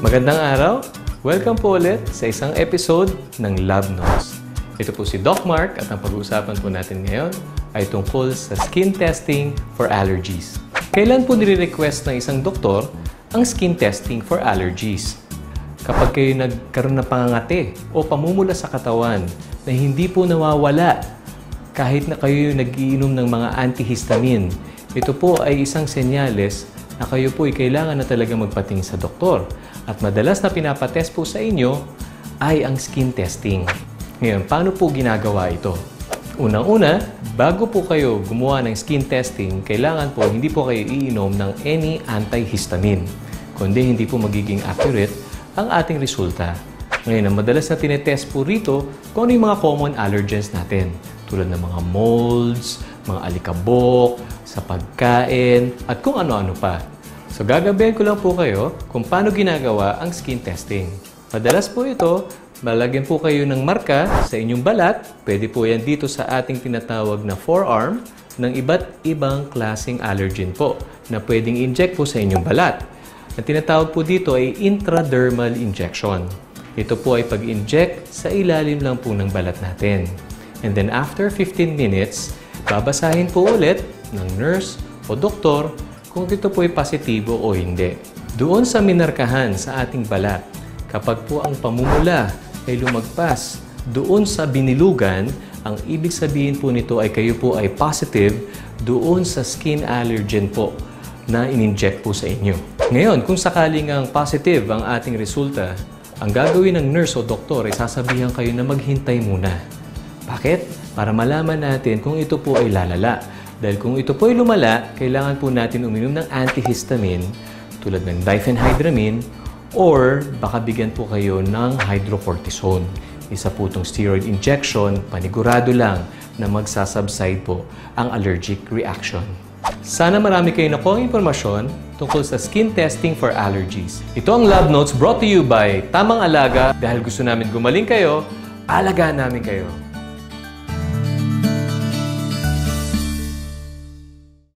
Magandang araw! Welcome po ulit sa isang episode ng Lab Notes. Ito po si Doc Mark at ang pag-uusapan po natin ngayon ay tungkol sa skin testing for allergies. Kailan po nire-request ng isang doktor ang skin testing for allergies? Kapag kayo nagkaroon ng pangangati o pamumula sa katawan na hindi po nawawala kahit na kayo nag-iinom ng mga antihistamine, ito po ay isang senyales na kayo po ay kailangan na talaga magpatingin sa doktor. At madalas na pinapatest po sa inyo ay ang skin testing. Ngayon, paano po ginagawa ito? Unang-una, bago po kayo gumawa ng skin testing, kailangan po hindi po kayo iinom ng any antihistamine, kundi hindi po magiging accurate ang ating resulta. Ngayon, ang madalas na tinetest po rito kung ano yung mga common allergens natin, tulad ng mga molds, mga alikabok, sa pagkain, at kung ano-ano pa. So, gagabayan ko lang po kayo kung paano ginagawa ang skin testing. Madalas po ito, malagyan po kayo ng marka sa inyong balat. Pwede po yan dito sa ating tinatawag na forearm ng iba't ibang klaseng allergen po na pwedeng inject po sa inyong balat. Ang tinatawag po dito ay intradermal injection. Ito po ay pag-inject sa ilalim lang po ng balat natin. And then after 15 minutes, babasahin po ulit ng nurse o doktor kung ito po ay positibo o hindi. Doon sa minarkahan sa ating balat, kapag po ang pamumula ay lumagpas doon sa binilugan, ang ibig sabihin po nito ay kayo po ay positive doon sa skin allergen po na in-inject po sa inyo. Ngayon, kung sakaling ang positive ang ating resulta, ang gagawin ng nurse o doktor ay sasabihan kayo na maghintay muna. Bakit? Para malaman natin kung ito po ay lalala. Dahil kung ito po ay lumala, kailangan po natin uminom ng antihistamine tulad ng diphenhydramine or baka bigyan po kayo ng hydrocortisone. Isa po itong steroid injection, panigurado lang na magsasubside po ang allergic reaction. Sana marami kayo nakuhang impormasyon tungkol sa skin testing for allergies. Ito ang Lab Notes brought to you by Tamang Alaga. Dahil gusto namin gumaling kayo, alagaan namin kayo.